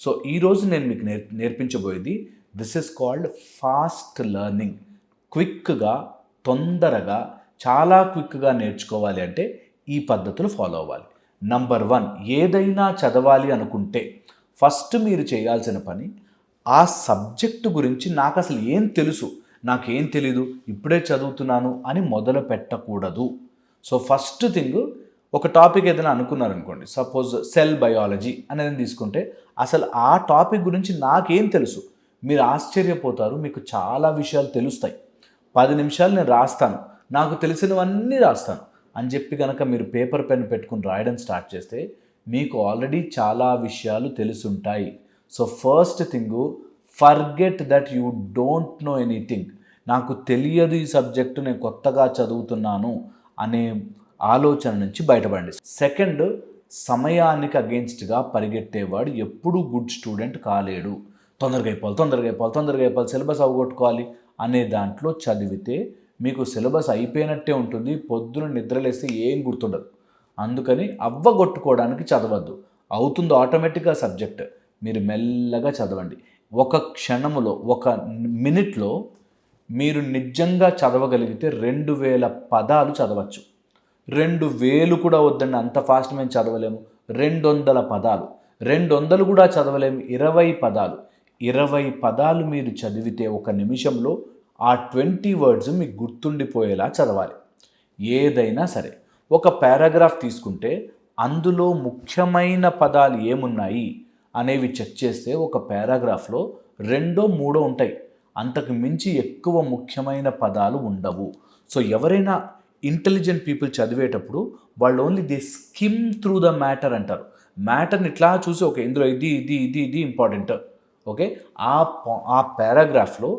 So ఈరోజు నేను మీకు నేర్పించబోయేది this is called fast learning. క్విక్గా, తొందరగా, చాలా క్విక్గా నేర్చుకోవాలి అంటే ఈ పద్ధతులు ఫాలో అవ్వాలి. నంబర్ 1, ఏదైనా చదవాలి అనుకుంటే ఫస్ట్ మీరు చేయాల్సిన పని ఆ సబ్జెక్టు గురించి నాకు అసలు ఏం తెలుసు, నాకేం తెలీదు, ఇప్పుడే చదువుతున్నాను అని మొదలు పెట్టకూడదు. సో ఫస్ట్ థింగ్, ఒక టాపిక్ ఏదైనా అనుకున్నారనుకోండి, సపోజ్ సెల్ బయాలజీ అనేది తీసుకుంటే అసలు ఆ టాపిక్ గురించి నాకేం తెలుసు, మీరు ఆశ్చర్యపోతారు. మీకు చాలా విషయాలు తెలుస్తాయి. 10 నిమిషాలు నేను రాస్తాను, నాకు తెలిసినవన్నీ రాస్తాను అని చెప్పి కనుక మీరు పేపర్ పెన్ పెట్టుకుని రాయడం స్టార్ట్ చేస్తే మీకు ఆల్రెడీ చాలా విషయాలు తెలుసుంటాయి. So first thing, forget that you don't know anything. నాకు తెలియదు ఈ సబ్జెక్టు, నేను కొత్తగా చదువుతున్నాను అనే ఆలోచన నుంచి బయటపడండి. సెకండ్, సమయానికి అగెన్స్ట్గా పరిగెట్టేవాడు ఎప్పుడూ గుడ్ స్టూడెంట్ కాలేడు. తొందరగా అయిపోవాలి, సిలబస్ అవగొట్టుకోవాలి అనే దాంట్లో చదివితే మీకు సిలబస్ అయిపోయినట్టే ఉంటుంది. పొద్దున నిద్రలేస్తే ఏం గుర్తుండదు. అందుకని అవ్వగొట్టుకోవడానికి చదవద్దు. అవుతుంది ఆటోమేటిక్గా సబ్జెక్ట్. మీరు మెల్లగా చదవండి. ఒక క్షణములో, ఒక మినిట్లో మీరు నిజంగా చదవగలిగితే 2000 పదాలు చదవచ్చు. 2000 కూడా వద్దండి, అంత ఫాస్ట్ మేము చదవలేము. 200 పదాలు, 200 కూడా చదవలేము. 20 పదాలు, 20 పదాలు మీరు చదివితే ఒక నిమిషంలో ఆ 20 వర్డ్స్ మీకు గుర్తుండిపోయేలా చదవాలి. ఏదైనా సరే, ఒక పారాగ్రాఫ్ తీసుకుంటే అందులో ముఖ్యమైన పదాలు ఏమున్నాయి అనేవి చెక్ చేస్తే ఒక పారాగ్రాఫ్లో 2, 3 ఉంటాయి. అంతకు మించి ఎక్కువ ముఖ్యమైన పదాలు ఉండవు. సో ఎవరైనా ఇంటెలిజెంట్ పీపుల్ చదివేటప్పుడు వాళ్ళు only they skim through the matter అంటారు. మ్యాటర్ని ఇట్లా చూసి ఓకే ఇందులో ఇది ఇంపార్టెంట్, ఓకే ఆ పారాగ్రాఫ్లో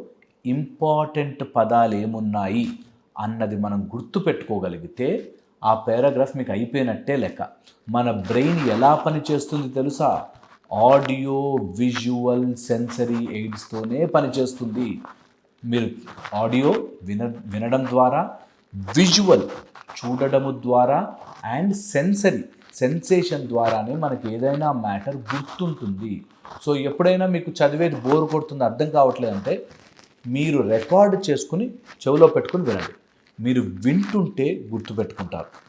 ఇంపార్టెంట్ పదాలు ఏమున్నాయి అన్నది మనం గుర్తుపెట్టుకోగలిగితే ఆ పారాగ్రాఫ్ మీకు అయిపోయినట్టే లెక్క. మన బ్రెయిన్ ఎలా పనిచేస్తుంది తెలుసా? ఆడియో, విజువల్, సెన్సరీ ఎయిడ్స్తోనే పనిచేస్తుంది. మీరు ఆడియో వినడం ద్వారా, విజువల్ చూడడము ద్వారా, అండ్ సెన్సేషన్ ద్వారానే మనకి ఏదైనా మ్యాటర్ గుర్తుంటుంది. సో ఎప్పుడైనా మీకు చదివేది బోర్ కొడుతుంది, అర్థం కావట్లేదంటే మీరు రికార్డు చేసుకుని చెవిలో పెట్టుకుని వినండి. మీరు వింటుంటే గుర్తుపెట్టుకుంటారు.